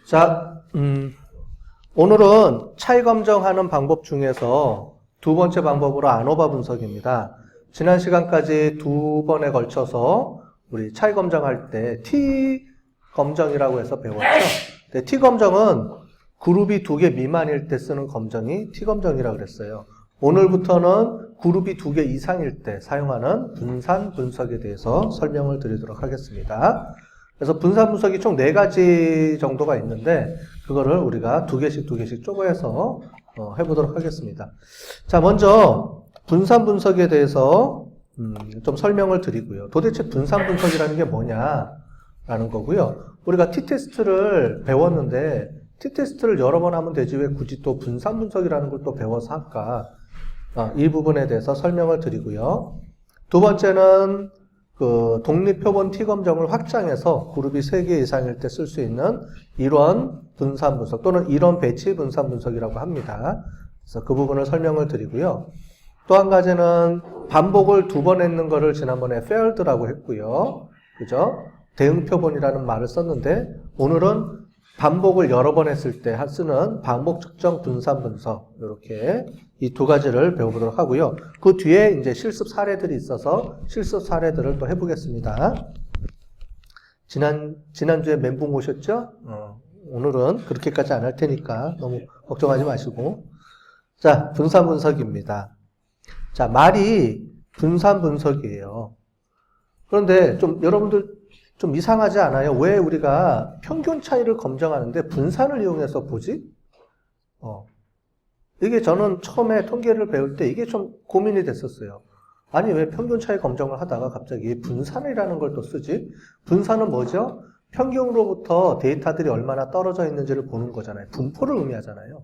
자, 오늘은 차이 검정하는 방법 중에서 두 번째 방법으로 ANOVA 분석입니다. 지난 시간까지 두 번에 걸쳐서 우리 차이 검정할 때 T 검정이라고 해서 배웠죠. 근데 T 검정은 그룹이 2개 미만일 때 쓰는 검정이 T 검정이라고 그랬어요. 오늘부터는 그룹이 2개 이상일 때 사용하는 분산 분석에 대해서 설명을 드리도록 하겠습니다. 그래서 분산 분석이 총 4가지 정도가 있는데 그거를 우리가 2개씩 쪼개서 해보도록 하겠습니다. 자, 먼저 분산 분석에 대해서 좀 설명을 드리고요. 도대체 분산 분석이라는 게 뭐냐라는 거고요. 우리가 t-테스트를 배웠는데 t-테스트를 여러 번 하면 되지 왜 굳이 또 분산 분석이라는 걸 또 배워서 할까? 이 부분에 대해서 설명을 드리고요. 두 번째는 그 독립표본 T검정을 확장해서 그룹이 3개 이상일 때 쓸 수 있는 일원 분산 분석 또는 일원 배치 분산 분석이라고 합니다. 그래서 그 부분을 설명을 드리고요. 또 한 가지는 반복을 2번 했는 거를 지난번에 failed라고 했고요. 그죠? 대응 표본이라는 말을 썼는데 오늘은 반복을 여러 번 했을 때 쓰는 반복 측정 분산 분석 이렇게 이 2가지를 배워보도록 하고요. 그 뒤에 이제 실습 사례들이 있어서 실습 사례들을 또 해보겠습니다. 지난주에 멘붕 오셨죠? 오늘은 그렇게까지 안 할 테니까 너무 걱정하지 마시고. 자, 분산 분석입니다. 자, 말이 분산 분석이에요. 그런데 좀 여러분들 좀 이상하지 않아요? 왜 우리가 평균 차이를 검정하는데 분산을 이용해서 보지? 이게 저는 처음에 통계를 배울 때 이게 좀 고민이 됐었어요. 아니, 왜 평균 차이 검정을 하다가 갑자기 분산이라는 걸 또 쓰지? 분산은 뭐죠? 평균으로부터 데이터들이 얼마나 떨어져 있는지를 보는 거잖아요. 분포를 의미하잖아요.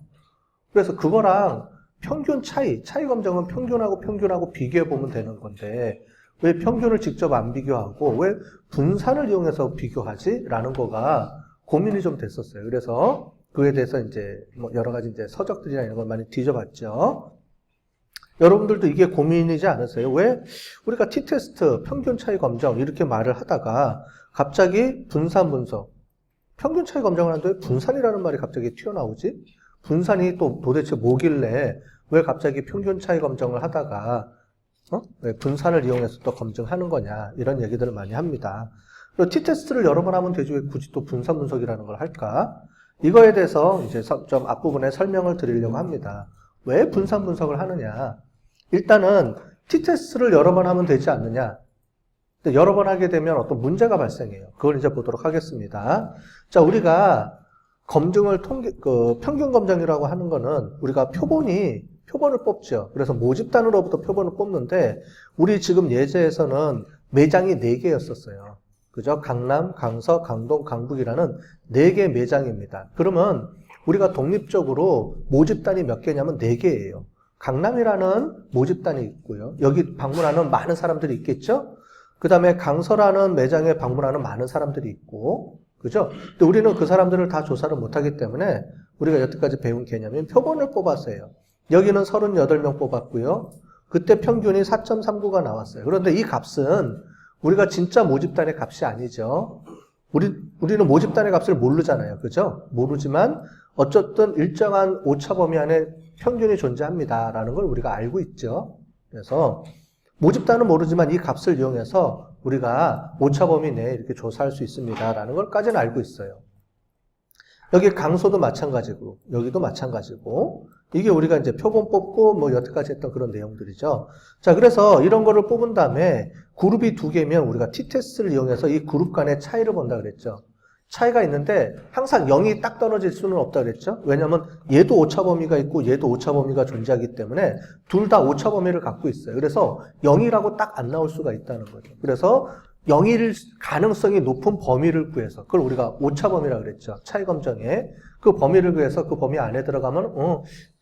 그래서 그거랑 평균 차이 검정은 평균하고 비교해 보면 되는 건데 왜 평균을 직접 안 비교하고 왜 분산을 이용해서 비교하지? 라는 거가 고민이 좀 됐었어요. 그래서 그에 대해서 이제 뭐 여러 가지 이제 서적들이나 이런 걸 많이 뒤져봤죠. 여러분들도 이게 고민이지 않으세요? 왜 우리가 t-테스트, 평균 차이 검정 이렇게 말을 하다가 갑자기 분산 분석, 평균 차이 검정을 하는데 왜 분산이라는 말이 갑자기 튀어나오지? 분산이 또 도대체 뭐길래 왜 갑자기 평균 차이 검정을 하다가 왜 분산을 이용해서 또 검증하는 거냐 이런 얘기들을 많이 합니다. 그리고 t-테스트를 여러 번 하면 되지 왜 굳이 또 분산 분석이라는 걸 할까? 이거에 대해서 이제 좀 앞부분에 설명을 드리려고 합니다. 왜 분산 분석을 하느냐? 일단은 t-테스트를 여러 번 하면 되지 않느냐? 근데 여러 번 하게 되면 어떤 문제가 발생해요. 그걸 이제 보도록 하겠습니다. 자, 우리가 검증을 평균 검정이라고 하는 거는 우리가 표본을 뽑죠. 그래서 모집단으로부터 표본을 뽑는데 우리 지금 예제에서는 매장이 4개였었어요. 그죠? 강남, 강서, 강동, 강북이라는 4개 매장입니다. 그러면 우리가 독립적으로 모집단이 몇 개냐면 4개예요. 강남이라는 모집단이 있고요. 여기 방문하는 많은 사람들이 있겠죠? 그 다음에 강서라는 매장에 방문하는 많은 사람들이 있고, 그죠? 근데 우리는 그 사람들을 다 조사를 못하기 때문에 우리가 여태까지 배운 개념인 표본을 뽑았어요. 여기는 38명 뽑았고요. 그때 평균이 4.39가 나왔어요. 그런데 이 값은 우리가 진짜 모집단의 값이 아니죠. 우리는 모집단의 값을 모르잖아요. 그죠? 모르지만 어쨌든 일정한 오차 범위 안에 평균이 존재합니다. 라는 걸 우리가 알고 있죠. 그래서 모집단은 모르지만 이 값을 이용해서 우리가 오차 범위 내에 이렇게 조사할 수 있습니다. 라는 걸까지는 알고 있어요. 여기 강서도 마찬가지고 여기도 마찬가지고 이게 우리가 이제 표본 뽑고 뭐 여태까지 했던 그런 내용들이죠. 자, 그래서 이런 거를 뽑은 다음에 그룹이 2개면 우리가 t-테스트를 이용해서 이 그룹 간의 차이를 본다 그랬죠. 차이가 있는데 항상 0이 딱 떨어질 수는 없다 그랬죠. 왜냐하면 얘도 오차 범위가 있고 얘도 오차 범위가 존재하기 때문에 둘 다 오차 범위를 갖고 있어요. 그래서 0이라고 딱 안 나올 수가 있다는 거죠. 그래서 0일 가능성이 높은 범위를 구해서 그걸 우리가 오차 범위라고 그랬죠. 차이 검정에 그 범위를 구해서 그 범위 안에 들어가면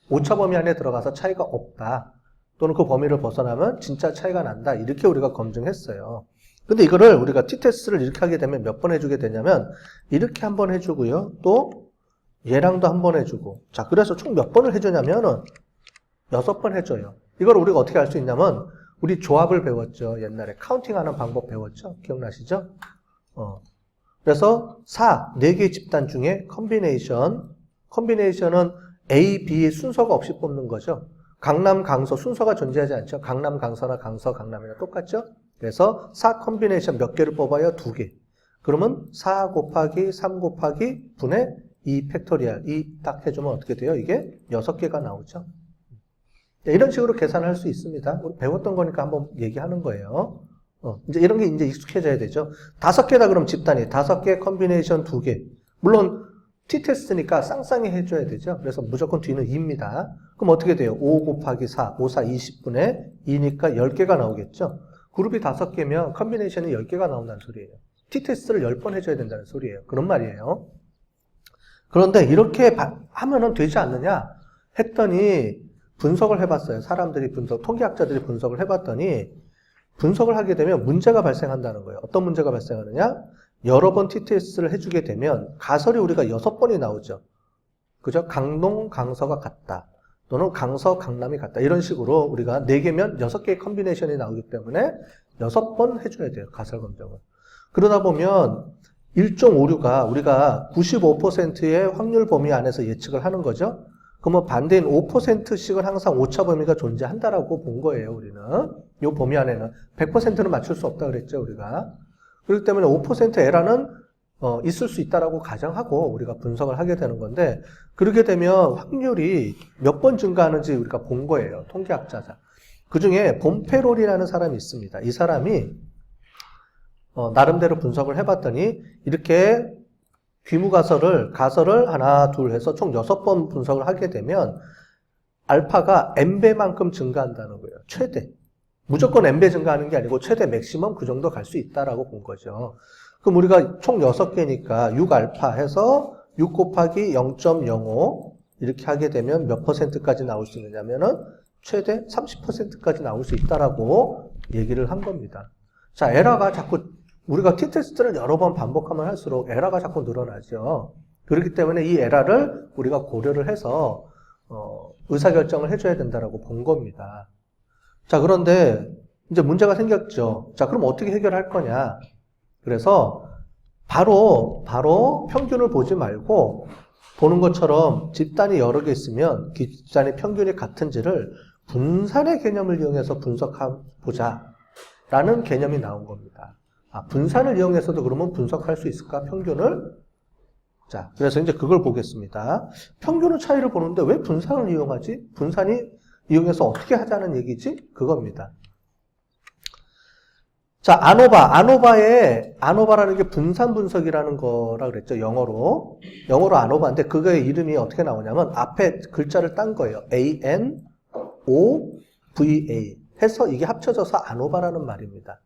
오차 범위 안에 들어가서 차이가 없다. 또는 그 범위를 벗어나면 진짜 차이가 난다. 이렇게 우리가 검증했어요. 근데 이거를 우리가 t-테스트를 이렇게 하게 되면 몇 번 해주게 되냐면 이렇게 한 번 해주고요. 또 얘랑도 한 번 해주고. 자, 그래서 총 몇 번을 해주냐면은 6번 해줘요. 이걸 우리가 어떻게 할 수 있냐면 우리 조합을 배웠죠. 옛날에 카운팅하는 방법 배웠죠. 기억나시죠? 그래서 4, 4개의 집단 중에 컨비네이션은 A, B의 순서가 없이 뽑는 거죠. 강남, 강서 순서가 존재하지 않죠. 강남, 강서나 강서, 강남이랑 똑같죠. 그래서 4 컨비네이션 몇 개를 뽑아요? 2개. 그러면 4 곱하기 3 곱하기 분의 2 팩토리얼 2 딱 해주면 어떻게 돼요? 이게 6개가 나오죠. 이런 식으로 계산할 수 있습니다. 우리 배웠던 거니까 한번 얘기하는 거예요. 이제 이런 게 이제 익숙해져야 되죠. 5개다 그럼 집단이 5개 컨비네이션 2개. 물론 t-테스트니까 쌍쌍이 해줘야 되죠. 그래서 무조건 뒤는 2입니다. 그럼 어떻게 돼요? 5 곱하기 4, 5, 4, 20분의 2니까 10개가 나오겠죠. 그룹이 5개면 컨비네이션이 10개가 나온다는 소리예요. t-테스트를 10번 해줘야 된다는 소리예요. 그런 말이에요. 그런데 이렇게 하면은 되지 않느냐 했더니 분석을 해봤어요. 사람들이 통계학자들이 분석을 해봤더니 분석을 하게 되면 문제가 발생한다는 거예요. 어떤 문제가 발생하느냐? 여러 번 t-테스트를 해주게 되면 가설이 우리가 6번이 나오죠. 그죠? 강동, 강서가 같다. 또는 강서, 강남이 같다. 이런 식으로 우리가 4개면 6개의 컨비네이션이 나오기 때문에 6번 해줘야 돼요. 가설 검정을. 그러다 보면 1.56가 우리가 95%의 확률 범위 안에서 예측을 하는 거죠. 그러면 반대인 5%씩은 항상 오차 범위가 존재한다라고 본 거예요, 우리는. 이 범위 안에는. 100%는 맞출 수 없다 그랬죠, 우리가. 그렇기 때문에 5% 에러는 있을 수 있다라고 가정하고 우리가 분석을 하게 되는 건데, 그렇게 되면 확률이 몇 번 증가하는지 우리가 본 거예요, 통계학자자. 그 중에 봄페롤이라는 사람이 있습니다. 이 사람이 나름대로 분석을 해봤더니 이렇게 가설을 하나, 둘 해서 총 6번 분석을 하게 되면 알파가 n배만큼 증가한다는 거예요. 최대. 무조건 n배 증가하는 게 아니고 최대 맥시멈 그 정도 갈 수 있다라고 본 거죠. 그럼 우리가 총 6개니까 6알파 해서 6 곱하기 0.05 이렇게 하게 되면 몇 %까지 나올 수 있느냐면은 최대 30%까지 나올 수 있다라고 얘기를 한 겁니다. 자, 에러가 자꾸 우리가 t-테스트를 여러 번 반복하면 할수록 에러가 자꾸 늘어나죠. 그렇기 때문에 이 에러를 우리가 고려를 해서 의사결정을 해줘야 된다라고 본 겁니다. 자, 그런데 이제 문제가 생겼죠. 자, 그럼 어떻게 해결할 거냐? 그래서 바로 평균을 보지 말고 보는 것처럼 집단이 여러 개 있으면 그 집단의 평균이 같은지를 분산의 개념을 이용해서 분석해보자 라는 개념이 나온 겁니다. 분산을 이용해서도 그러면 분석할 수 있을까? 평균을? 자, 그래서 이제 그걸 보겠습니다. 평균의 차이를 보는데 왜 분산을 이용하지? 분산이 이용해서 어떻게 하자는 얘기지? 그겁니다. 자, 아노바라는 게 분산 분석이라는 거라 그랬죠. 영어로 아노바인데 그거의 이름이 어떻게 나오냐면 앞에 글자를 딴 거예요. ANOVA 해서 이게 합쳐져서 아노바라는 말입니다.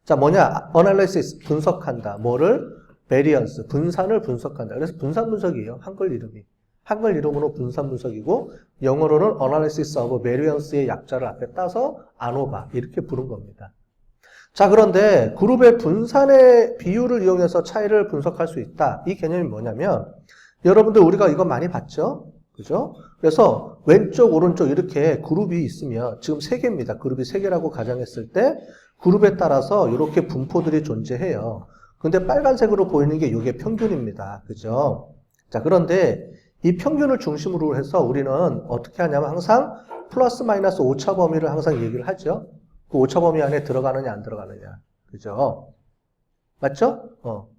자, 뭐냐? analysis, 분석한다. 뭐를? variance, 분산을 분석한다. 그래서 분산 분석이에요. 한글 이름이. 한글 이름으로 분산 분석이고 영어로는 analysis of variance의 약자를 앞에 따서 아노바 이렇게 부른 겁니다. 자, 그런데 그룹의 분산의 비율을 이용해서 차이를 분석할 수 있다. 이 개념이 뭐냐면 여러분들 우리가 이거 많이 봤죠? 그죠? 그래서 왼쪽, 오른쪽 이렇게 그룹이 있으면 지금 3개입니다. 그룹이 3개라고 가정했을 때 그룹에 따라서 이렇게 분포들이 존재해요. 근데 빨간색으로 보이는 게 이게 평균입니다. 그죠? 자, 그런데 이 평균을 중심으로 해서 우리는 어떻게 하냐면 항상 플러스 마이너스 오차 범위를 항상 얘기를 하죠. 그 오차 범위 안에 들어가느냐 안 들어가느냐. 그죠? 맞죠?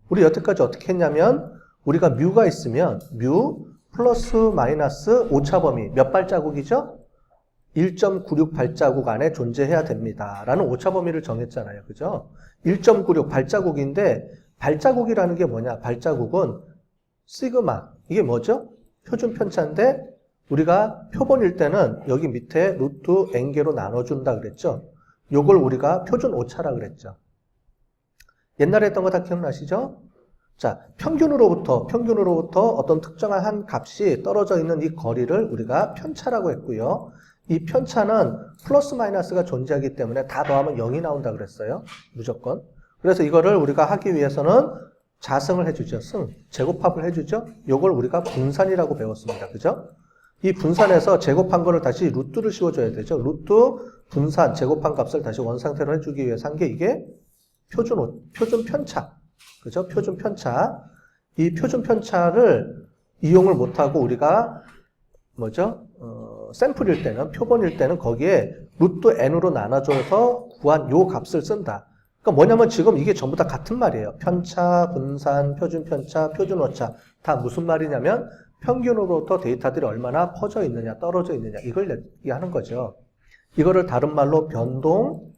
우리 여태까지 어떻게 했냐면 우리가 뮤가 있으면 뮤 플러스 마이너스 오차 범위 몇 발자국이죠? 1.96 발자국 안에 존재해야 됩니다. 라는 오차 범위를 정했잖아요. 그죠? 1.96 발자국인데 발자국이라는 게 뭐냐? 발자국은 시그마. 이게 뭐죠? 표준 편차인데 우리가 표본일 때는 여기 밑에 루트 n개로 나눠준다 그랬죠? 요걸 우리가 표준 오차라 그랬죠. 옛날에 했던 거 다 기억나시죠? 자, 평균으로부터 어떤 특정한 한 값이 떨어져 있는 이 거리를 우리가 편차라고 했고요. 이 편차는 플러스 마이너스가 존재하기 때문에 다 더하면 0이 나온다 그랬어요. 무조건. 그래서 이거를 우리가 하기 위해서는 자승을 해주죠. 제곱합을 해주죠. 요걸 우리가 분산이라고 배웠습니다. 그죠? 이 분산에서 제곱한 거를 다시 루트를 씌워줘야 되죠. 루트 분산 제곱한 값을 다시 원상태로 해주기 위해서 한 게 이게 표준 편차. 그죠? 표준 편차. 이 표준 편차를 이용을 못하고 우리가 뭐죠? 샘플일 때는, 표본일 때는 거기에 루트 n으로 나눠줘서 구한 요 값을 쓴다. 그러니까 뭐냐면 지금 이게 전부 다 같은 말이에요. 편차, 분산, 표준 편차, 표준 오차. 다 무슨 말이냐면 평균으로부터 데이터들이 얼마나 퍼져 있느냐, 떨어져 있느냐. 이걸 얘기하는 거죠. 이거를 다른 말로 변동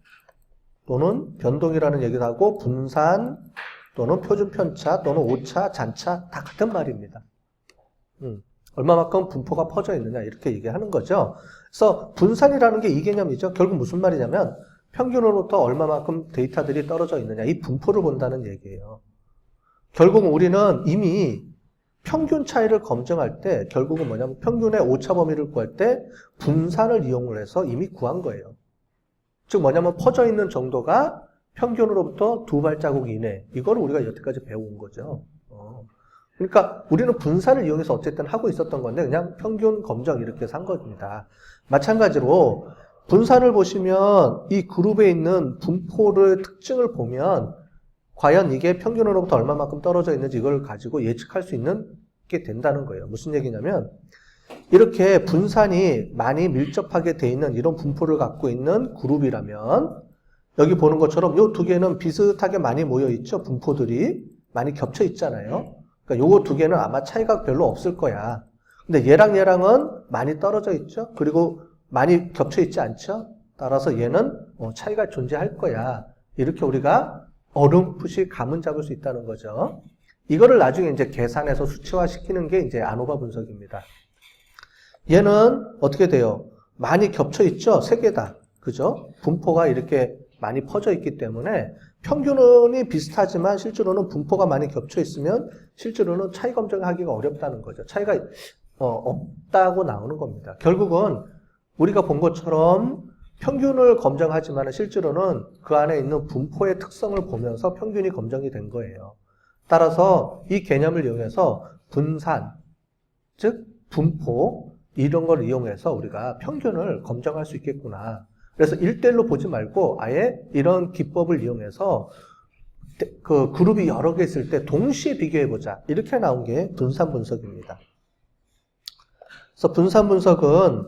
또는 변동이라는 얘기도 하고 분산 또는 표준 편차 또는 오차, 잔차 다 같은 말입니다. 얼마만큼 분포가 퍼져 있느냐 이렇게 얘기하는 거죠. 그래서 분산이라는 게 이 개념이죠. 결국 무슨 말이냐면 평균으로부터 얼마만큼 데이터들이 떨어져 있느냐 이 분포를 본다는 얘기예요. 결국은 우리는 이미 평균 차이를 검증할 때 결국은 뭐냐면 평균의 오차 범위를 구할 때 분산을 이용을 해서 이미 구한 거예요. 즉 뭐냐면 퍼져 있는 정도가 평균으로부터 2발자국 이내 이거를 우리가 여태까지 배워온 거죠. 그러니까 우리는 분산을 이용해서 어쨌든 하고 있었던 건데 그냥 평균 검정 이렇게 해서 한 겁니다. 마찬가지로 분산을 보시면 이 그룹에 있는 분포를 특징을 보면 과연 이게 평균으로부터 얼마만큼 떨어져 있는지 이걸 가지고 예측할 수 있는 게 된다는 거예요. 무슨 얘기냐면 이렇게 분산이 많이 밀접하게 돼 있는 이런 분포를 갖고 있는 그룹이라면 여기 보는 것처럼 이 두 개는 비슷하게 많이 모여 있죠. 분포들이 많이 겹쳐 있잖아요. 그러니까 요거 두 개는 아마 차이가 별로 없을 거야. 근데 얘랑은 많이 떨어져 있죠. 그리고 많이 겹쳐 있지 않죠. 따라서 얘는 차이가 존재할 거야. 이렇게 우리가 어렴풋이 감은 잡을 수 있다는 거죠. 이거를 나중에 이제 계산해서 수치화 시키는 게 이제 아노바 분석입니다. 얘는 어떻게 돼요? 많이 겹쳐 있죠? 세 개 다. 그죠? 분포가 이렇게 많이 퍼져 있기 때문에 평균이 비슷하지만 실제로는 분포가 많이 겹쳐 있으면 실제로는 차이 검증하기가 어렵다는 거죠. 차이가 없다고 나오는 겁니다. 결국은 우리가 본 것처럼 평균을 검증하지만 실제로는 그 안에 있는 분포의 특성을 보면서 평균이 검증이 된 거예요. 따라서 이 개념을 이용해서 분산, 즉 분포 이런 걸 이용해서 우리가 평균을 검증할 수 있겠구나. 그래서 1대1로 보지 말고 아예 이런 기법을 이용해서 그 그룹이 여러 개 있을 때 동시에 비교해보자. 이렇게 나온 게 분산 분석입니다. 그래서 분산 분석은